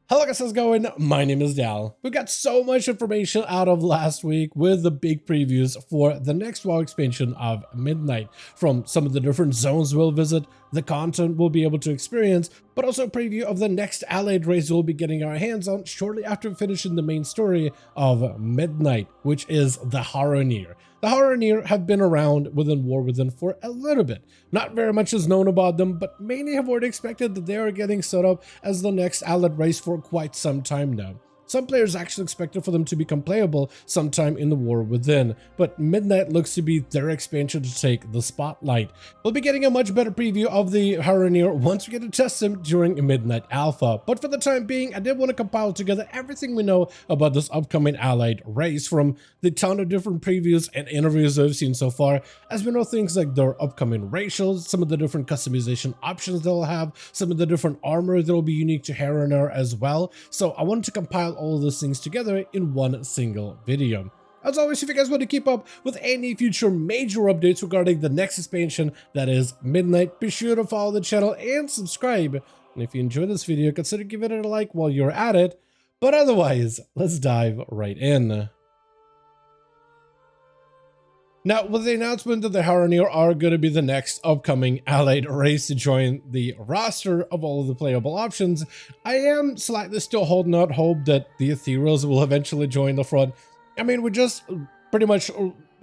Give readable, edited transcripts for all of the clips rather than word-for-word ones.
Hello guys, how's it going? My name is Dal. We got so much information out of last week with the big previews for the next WoW expansion of Midnight, from some of the different zones we'll visit, the content we'll be able to experience, but also a preview of the next allied race we'll be getting our hands on shortly after finishing the main story of Midnight, which is the Haranir. The Haranir have been around within War Within for a little bit. Not very much is known about them, but many have already expected that they are getting set up as the next allied race for quite some time now. Some players actually expected for them to become playable sometime in the War Within, but Midnight looks to be their expansion to take the spotlight. We'll be getting a much better preview of the Haranir once we get to test them during Midnight Alpha, but for the time being, I did want to compile together everything we know about this upcoming allied race from the ton of different previews and interviews we've seen so far, as we know things like their upcoming racials, some of the different customization options they'll have, some of the different armor that will be unique to Haranir as well. So I wanted to compile all of those things together in one single video. As always, if you guys want to keep up with any future major updates regarding the next expansion, that is Midnight, be sure to follow the channel and subscribe. And if you enjoyed this video, consider giving it a like while you're at it. But otherwise, let's dive right in. Now, with the announcement that the Haranir are going to be the next upcoming allied race to join the roster of all of the playable options, I am slightly still holding out hope that the Ethereals will eventually join the front. I mean, we just pretty much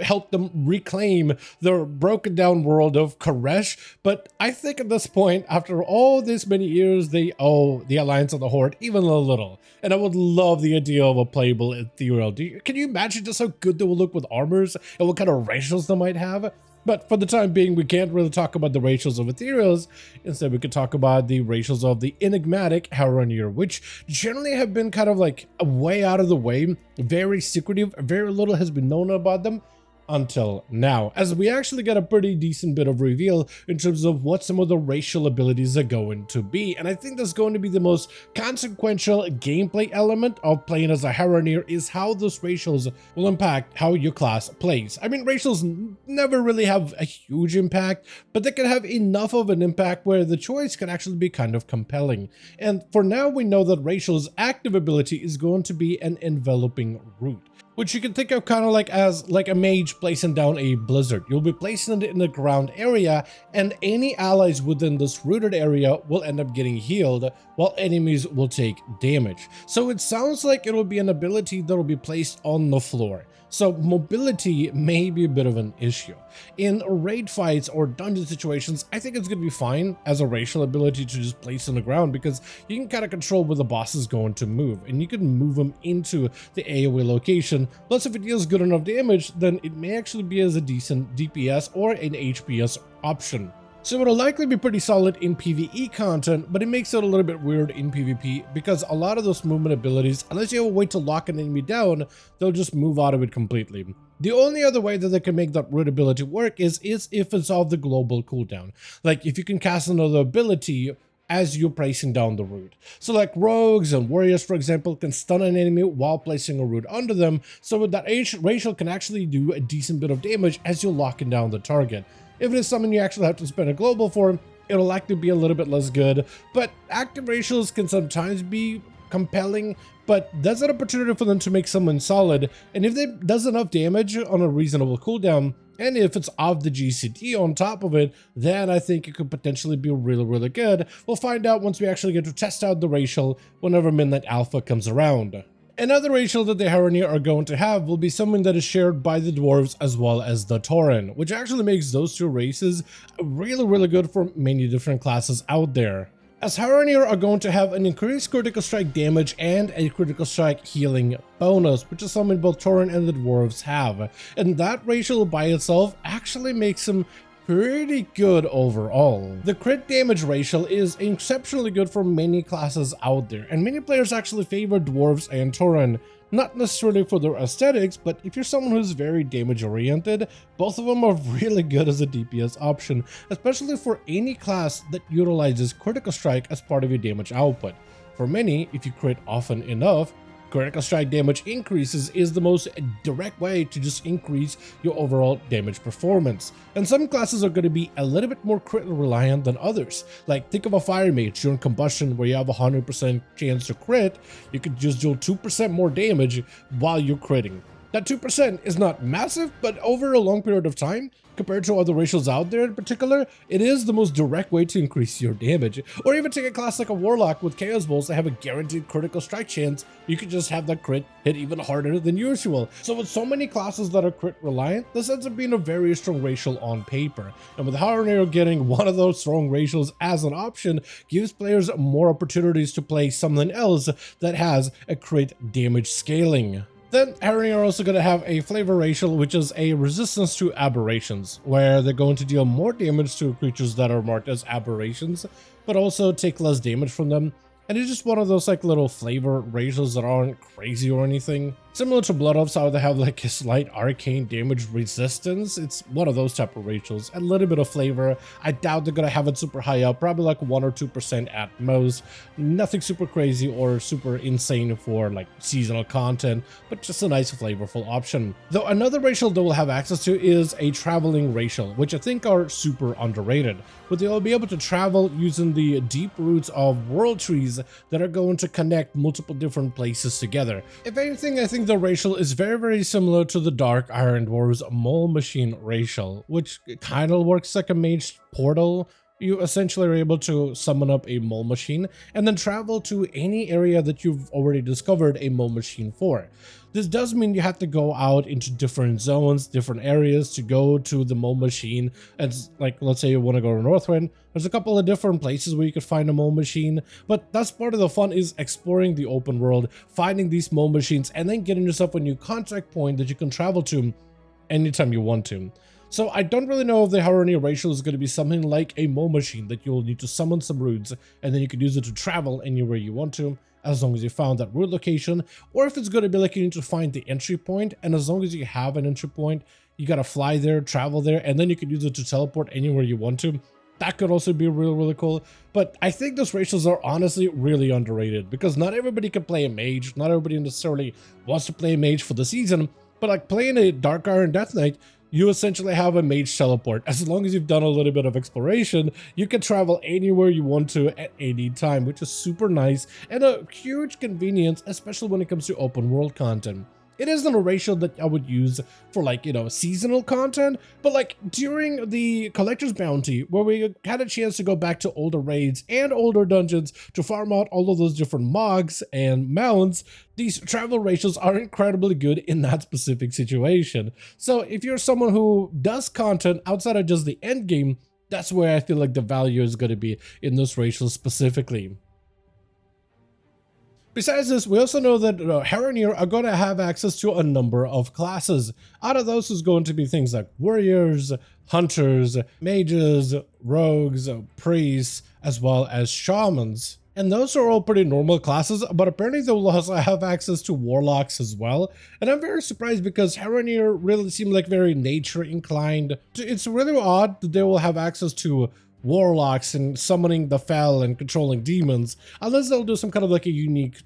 help them reclaim the broken down world of Koresh, but I think at this point, after all this many years, they owe the Alliance of the Horde even a little, and I would love the idea of a playable Ethereal. Can you imagine just how good they will look with armors and what kind of racials they might have? But for the time being, we can't really talk about the racials of Ethereals. Instead, we could talk about the racials of the enigmatic Haranir, which generally have been kind of like way out of the way, very secretive, very little has been known about them until now, as we actually get a pretty decent bit of reveal in terms of what some of the racial abilities are going to be. And I think that's going to be the most consequential gameplay element of playing as a Haranir, is how those racials will impact how your class plays. I mean, racials never really have a huge impact, but they can have enough of an impact where the choice can actually be kind of compelling. And for now, we know that racial's active ability is going to be an enveloping root, which you can think of kind of like as like a mage placing down a blizzard. You'll be placing it in the ground area, and any allies within this rooted area will end up getting healed, while enemies will take damage. So it sounds like it'll be an ability that will be placed on the floor. So mobility may be a bit of an issue. In raid fights or dungeon situations, I think it's going to be fine as a racial ability to just place on the ground, because you can kind of control where the boss is going to move, and you can move them into the AoE location. Plus, if it deals good enough damage, then it may actually be as a decent DPS or an HPS option. So it'll likely be pretty solid in PvE content, but it makes it a little bit weird in PvP, because a lot of those movement abilities, unless you have a way to lock an enemy down, they'll just move out of it completely. The only other way that they can make that root ability work is if it's of the global cooldown. Like if you can cast another ability as you're placing down the root. So like rogues and warriors, for example, can stun an enemy while placing a root under them, so that racial can actually do a decent bit of damage as you're locking down the target. If it is something you actually have to spend a global for, it'll likely be a little bit less good, but active racials can sometimes be compelling, but there's an opportunity for them to make someone solid, and if it does enough damage on a reasonable cooldown, and if it's of the GCD on top of it, then I think it could potentially be really good. We'll find out once we actually get to test out the racial whenever Midnight Alpha comes around. Another racial that the Haranir are going to have will be something that is shared by the dwarves as well as the Tauren, which actually makes those two races really good for many different classes out there, as Haranir are going to have an increased critical strike damage and a critical strike healing bonus, which is something both Tauren and the dwarves have, and that racial by itself actually makes them pretty good overall. The crit damage racial is exceptionally good for many classes out there, and many players actually favor dwarves and Tauren, not necessarily for their aesthetics, but if you're someone who's very damage oriented, both of them are really good as a DPS option, especially for any class that utilizes critical strike as part of your damage output. For many, if you crit often enough, critical strike damage increases is the most direct way to just increase your overall damage performance. And some classes are going to be a little bit more crit reliant than others. Like think of a fire mage during combustion where you have a 100% chance to crit, you could just do 2% more damage while you're critting. That 2% is not massive, but over a long period of time, compared to other ratios out there in particular, it is the most direct way to increase your damage. Or even take a class like a Warlock with Chaos Bolts that have a guaranteed critical strike chance, you could just have that crit hit even harder than usual. So with so many classes that are crit reliant, this ends up being a very strong racial on paper. And with Haranir getting one of those strong racials as an option, gives players more opportunities to play something else that has a crit damage scaling. Then Haranir are also going to have a flavor racial, which is a resistance to aberrations, where they're going to deal more damage to creatures that are marked as aberrations, but also take less damage from them. And it's just one of those like little flavor racials that aren't crazy or anything. Similar to Blood Elves, how they have like a slight arcane damage resistance. It's one of those type of racials. A little bit of flavor. I doubt they're gonna have it super high up, probably like 1 or 2% at most. Nothing super crazy or super insane for like seasonal content, but just a nice flavorful option. Though another racial that we'll have access to is a traveling racial, which I think are super underrated. But they'll be able to travel using the deep roots of world trees that are going to connect multiple different places together. If anything, I think the racial is very similar to the Dark Iron Dwarves Mole Machine racial, which kind of works like a mage portal. You essentially are able to summon up a mole machine and then travel to any area that you've already discovered a mole machine for. This does mean you have to go out into different zones, different areas to go to the mole machine. And like, let's say you want to go to Northwind, there's a couple of different places where you could find a mole machine, but that's part of the fun, is exploring the open world, finding these mole machines, and then getting yourself a new contact point that you can travel to anytime you want to. So I don't really know if the Haranir racial is going to be something like a mole machine that you'll need to summon some roots and then you can use it to travel anywhere you want to, as long as you found that root location, or if it's going to be like you need to find the entry point, and as long as you have an entry point, you got to fly there, travel there, and then you can use it to teleport anywhere you want to. That could also be really cool. But I think those racials are honestly really underrated, because not everybody can play a mage, not everybody necessarily wants to play a mage for the season, but like playing a Dark Iron Death Knight, you essentially have a mage teleport. As long as you've done a little bit of exploration, you can travel anywhere you want to at any time, which is super nice and a huge convenience, especially when it comes to open world content. It isn't a racial that I would use for like, seasonal content, but like during the Collector's Bounty, where we had a chance to go back to older raids and older dungeons to farm out all of those different mogs and mounts, these travel racials are incredibly good in that specific situation. So if you're someone who does content outside of just the end game, that's where I feel like the value is going to be in those racials specifically. Besides this, we also know that Haranir are going to have access to a number of classes. Out of those is going to be things like warriors, hunters, mages, rogues, priests, as well as shamans. And those are all pretty normal classes, but apparently they will also have access to warlocks as well. And I'm very surprised because Haranir really seem like very nature inclined. It's really odd that they will have access to warlocks and summoning the fell and controlling demons, unless they'll do some kind of like a unique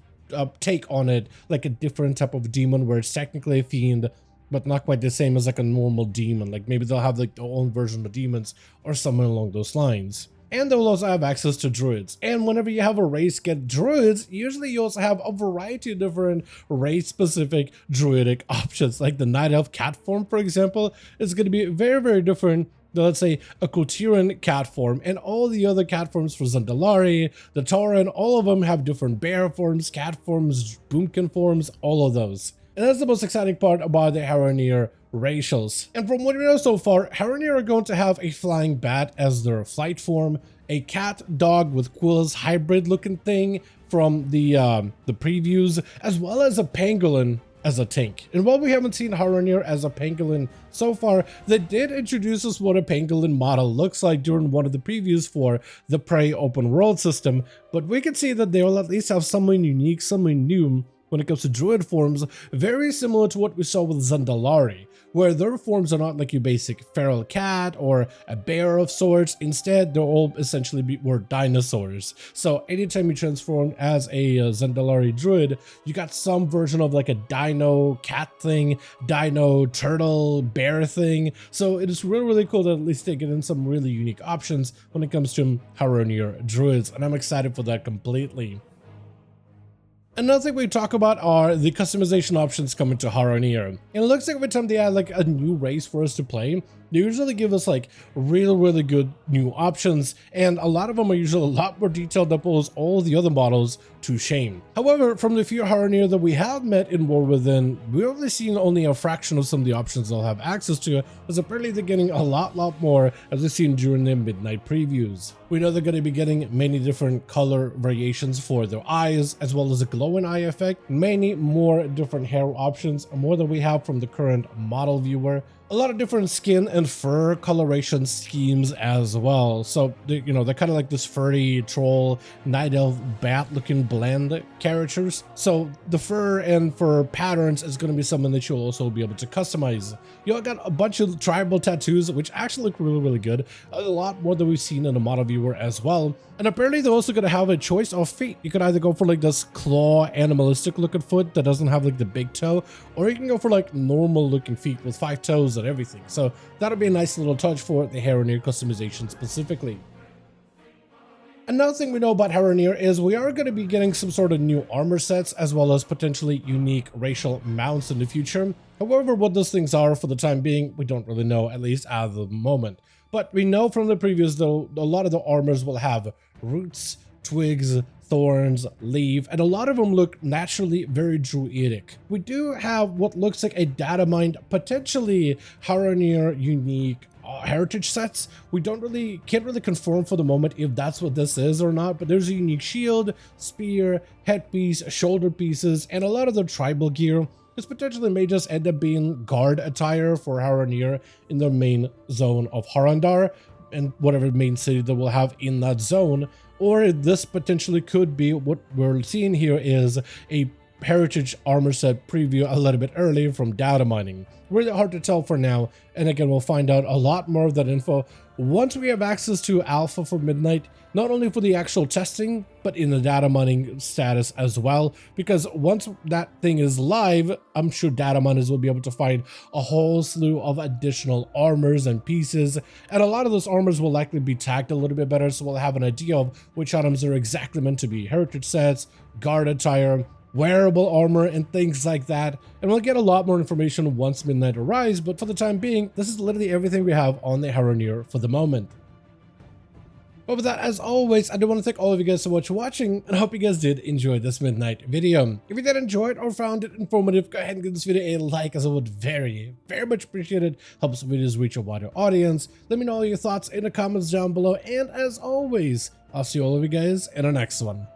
take on it, like a different type of demon where it's technically a fiend but not quite the same as like a normal demon. Like maybe they'll have like their own version of demons or something along those lines. And they will also have access to druids. And whenever you have a race get druids, usually you also have a variety of different race-specific druidic options. Like the Night Elf cat form, for example, is going to be very different than, let's say, a Kotiran cat form. And all the other cat forms for Zandalari, the Tauren, all of them have different bear forms, cat forms, boomkin forms, all of those. And that's the most exciting part about the Haranir racials. And from what we know so far, Haranir are going to have a flying bat as their flight form, a cat dog with quills hybrid looking thing from the previews, as well as a pangolin as a tank. And while we haven't seen Haranir as a pangolin so far, they did introduce us what a pangolin model looks like during one of the previews for the Prey open world system, but we can see that they will at least have something unique, something new when it comes to druid forms, very similar to what we saw with Zandalari, where their forms are not like your basic feral cat or a bear of sorts. Instead, they're all essentially were dinosaurs. So anytime you transform as a Zandalari druid, you got some version of like a dino cat thing, dino turtle bear thing. So it is really cool to at least take it in some really unique options when it comes to Haranir druids, and I'm excited for that completely. Another thing we talk about are the customization options coming to Haranir. And it looks like every time they add like a new race for us to play, they usually give us like really good new options, and a lot of them are usually a lot more detailed that pulls all the other models to shame. However, from the few Haranir that we have met in War Within, we've only seen only a fraction of some of the options they'll have access to, as apparently they're getting a lot more as we've seen during their midnight previews. We know they're going to be getting many different color variations for their eyes, as well as a glowing eye effect, many more different hair options, more than we have from the current model viewer. A lot of different skin and fur coloration schemes as well. So, they're kind of like this furry troll, night elf, bat looking blend characters. So the fur and fur patterns is going to be something that you'll also be able to customize. You got a bunch of tribal tattoos, which actually look really good. A lot more than we've seen in the model viewer as well. And apparently they're also going to have a choice of feet. You could either go for like this claw animalistic looking foot that doesn't have like the big toe, or you can go for like normal looking feet with 5 toes and everything. So that'll be a nice little touch for the Haranir customization specifically. Another thing we know about Haranir is we are going to be getting some sort of new armor sets, as well as potentially unique racial mounts in the future. However, what those things are for the time being, we don't really know, at least at the moment. But we know from the previews, though, a lot of the armors will have roots, twigs, thorns, leaf, and a lot of them look naturally very druidic. We do have what looks like a data mined, potentially Haranir unique heritage sets. We can't really confirm for the moment if that's what this is or not, but there's a unique shield, spear, headpiece, shoulder pieces, and a lot of the tribal gear. This potentially may just end up being guard attire for Haranir in their main zone of Harandar and whatever main city that we'll have in that zone. Or this potentially could be what we're seeing here is a heritage armor set preview a little bit early from data mining. Really hard to tell for now, and again, we'll find out a lot more of that info once we have access to alpha for midnight, not only for the actual testing, but in the data mining status as well, because once that thing is live, I'm sure data miners will be able to find a whole slew of additional armors and pieces, and a lot of those armors will likely be tagged a little bit better, so we'll have an idea of which items are exactly meant to be heritage sets, guard attire, wearable armor, and things like that. And we'll get a lot more information once midnight arrives, but for the time being, this is literally everything we have on the Haranir for the moment. But with that, as always, I do want to thank all of you guys so much for watching, and I hope you guys did enjoy this midnight video. If you did enjoy it or found it informative, go ahead and give this video a like, as I would very much appreciate it. Helps videos reach a wider audience. Let me know all your thoughts in the comments down below, and as always, I'll see all of you guys in the next one.